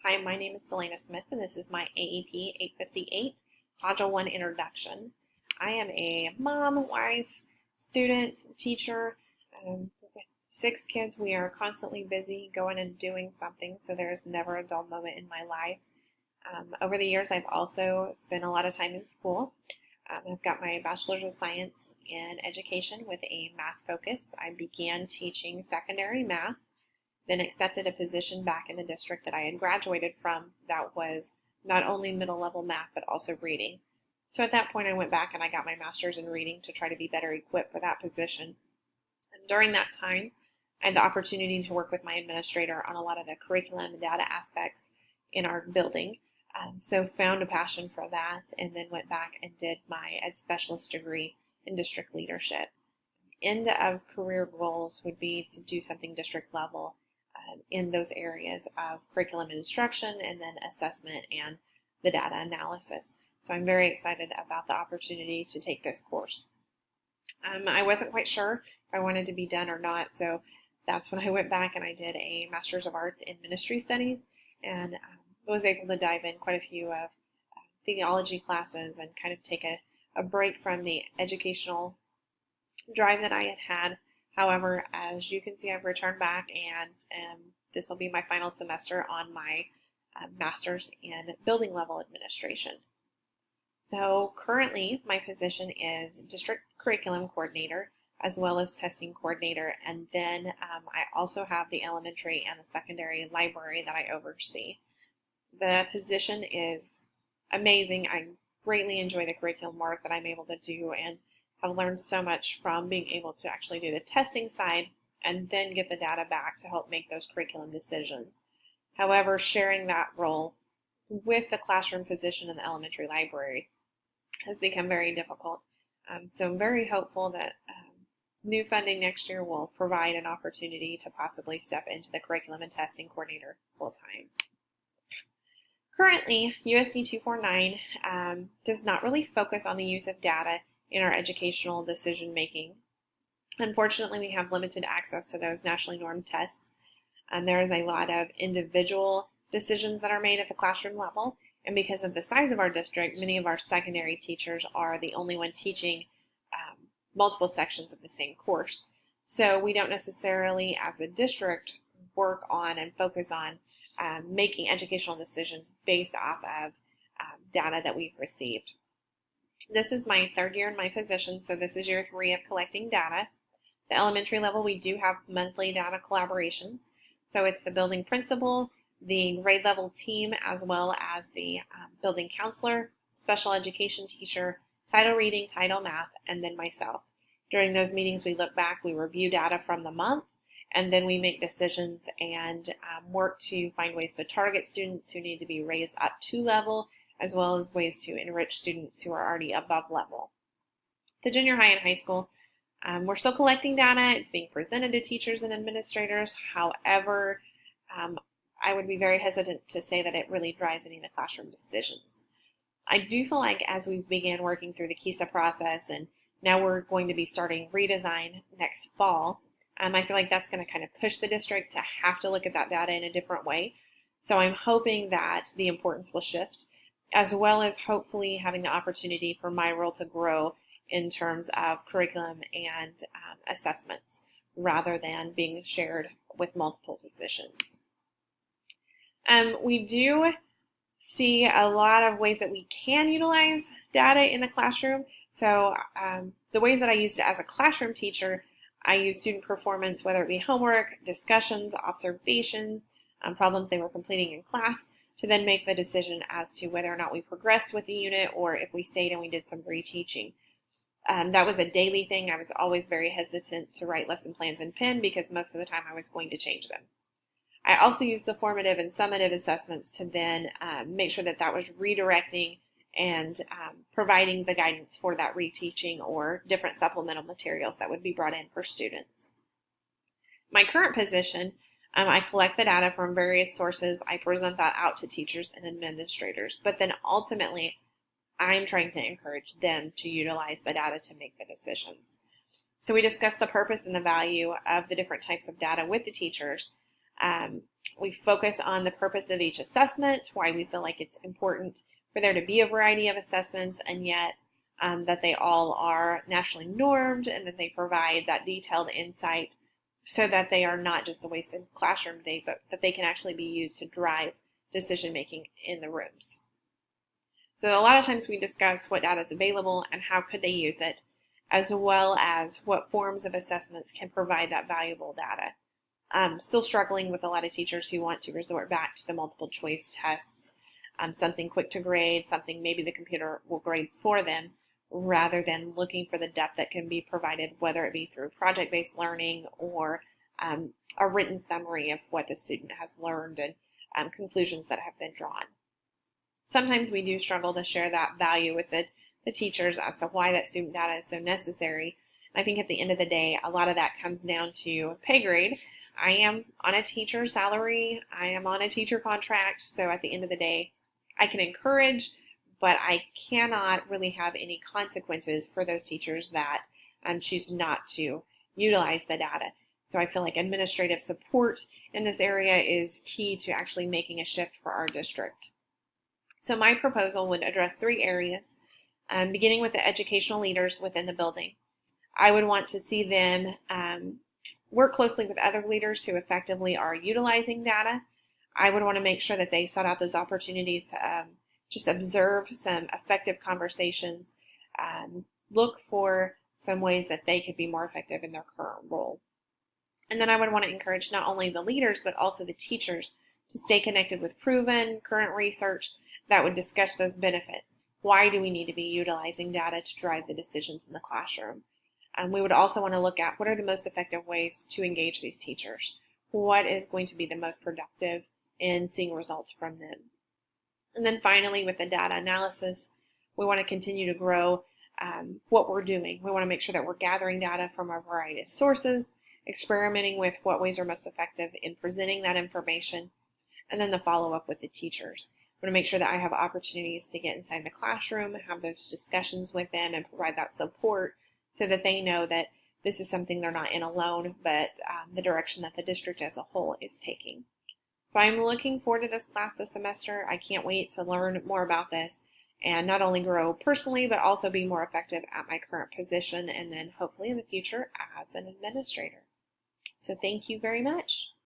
Hi, my name is Dalaina Smith, and this is my AEP 858 Module 1 Introduction. I am a mom, wife, student, teacher. With 6 kids, we are constantly busy going and doing something, so there's never a dull moment in my life. Over the years, I've also spent a lot of time in school. I've got my Bachelor's of Science in Education with a math focus. I began teaching secondary math, then accepted a position back in the district that I had graduated from that was not only middle level math but also reading. So at that point I went back and I got my master's in reading to try to be better equipped for that position. And during that time I had the opportunity to work with my administrator on a lot of the curriculum and data aspects in our building. So found a passion for that and then went back and did my Ed Specialist degree in district leadership. End of career goals would be to do something district level in those areas of curriculum and instruction and then assessment and the data analysis. So I'm very excited about the opportunity to take this course. I wasn't quite sure if I wanted to be done or not, so that's when I went back and I did a Master's of Arts in Ministry Studies and was able to dive in quite a few of theology classes and kind of take a break from the educational drive that I had. However, as you can see, I've returned back and this will be my final semester on my master's in building level administration. So currently my position is district curriculum coordinator as well as testing coordinator, and then I also have the elementary and the secondary library that I oversee. The position is amazing. I greatly enjoy the curriculum work that I'm able to do and have learned so much from being able to actually do the testing side and then get the data back to help make those curriculum decisions. However, sharing that role with the classroom position in the elementary library has become very difficult. So I'm very hopeful that new funding next year will provide an opportunity to possibly step into the curriculum and testing coordinator full-time. Currently, USD 249 does not really focus on the use of data in our educational decision making. Unfortunately, we have limited access to those nationally normed tests. There is a lot of individual decisions that are made at the classroom level, and because of the size of our district, many of our secondary teachers are the only one teaching multiple sections of the same course. So we don't necessarily, as a district, work on and focus on making educational decisions based off of data that we've received. This is my 3rd year in my position, so this is year 3 of collecting data. The elementary level, we do have monthly data collaborations. So it's the building principal, the grade level team, as well as the building counselor, special education teacher, title reading, title math, and then myself. During those meetings, we look back, we review data from the month, and then we make decisions and work to find ways to target students who need to be raised up to level, as well as ways to enrich students who are already above level. The junior high and high school, we're still collecting data. It's being presented to teachers and administrators. However, I would be very hesitant to say that it really drives any of the classroom decisions. I do feel like as we begin working through the KISA process, and now we're going to be starting redesign next fall, I feel like that's going to kind of push the district to have to look at that data in a different way. So I'm hoping that the importance will shift, as well as hopefully having the opportunity for my role to grow in terms of curriculum and assessments rather than being shared with multiple positions. We do see a lot of ways that we can utilize data in the classroom. So the ways that I used it as a classroom teacher, I use student performance, whether it be homework, discussions, observations, problems they were completing in class, to then make the decision as to whether or not we progressed with the unit or if we stayed and we did some reteaching. That was a daily thing. I was always very hesitant to write lesson plans in pen because most of the time I was going to change them. I also used the formative and summative assessments to then make sure that that was redirecting and providing the guidance for that reteaching or different supplemental materials that would be brought in for students. My current position, I collect the data from various sources. I present that out to teachers and administrators, but then ultimately I'm trying to encourage them to utilize the data to make the decisions. So we discussed the purpose and the value of the different types of data with the teachers. We focus on the purpose of each assessment, why we feel like it's important for there to be a variety of assessments, and yet that they all are nationally normed and that they provide that detailed insight so that they are not just a waste of classroom day, but that they can actually be used to drive decision making in the rooms. So a lot of times we discuss what data is available and how could they use it, as well as what forms of assessments can provide that valuable data. I'm still struggling with a lot of teachers who want to resort back to the multiple choice tests, something quick to grade, something maybe the computer will grade for them, rather than looking for the depth that can be provided, whether it be through project-based learning or a written summary of what the student has learned and conclusions that have been drawn. Sometimes we do struggle to share that value with the teachers as to why that student data is so necessary. And I think at the end of the day, a lot of that comes down to pay grade. I am on a teacher salary. I am on a teacher contract. So at the end of the day, I can encourage, but I cannot really have any consequences for those teachers that choose not to utilize the data. So I feel like administrative support in this area is key to actually making a shift for our district. So my proposal would address 3 areas, beginning with the educational leaders within the building. I would want to see them work closely with other leaders who effectively are utilizing data. I would want to make sure that they sought out those opportunities to just observe some effective conversations, look for some ways that they could be more effective in their current role. And then I would want to encourage not only the leaders, but also the teachers to stay connected with proven current research that would discuss those benefits. Why do we need to be utilizing data to drive the decisions in the classroom? We would also want to look at what are the most effective ways to engage these teachers. What is going to be the most productive in seeing results from them? And then finally, with the data analysis, we want to continue to grow what we're doing. We want to make sure that we're gathering data from a variety of sources, experimenting with what ways are most effective in presenting that information, and then the follow-up with the teachers. I want to make sure that I have opportunities to get inside the classroom, have those discussions with them, and provide that support so that they know that this is something they're not in alone, but the direction that the district as a whole is taking. So I'm looking forward to this class this semester. I can't wait to learn more about this and not only grow personally, but also be more effective at my current position and then hopefully in the future as an administrator. So thank you very much.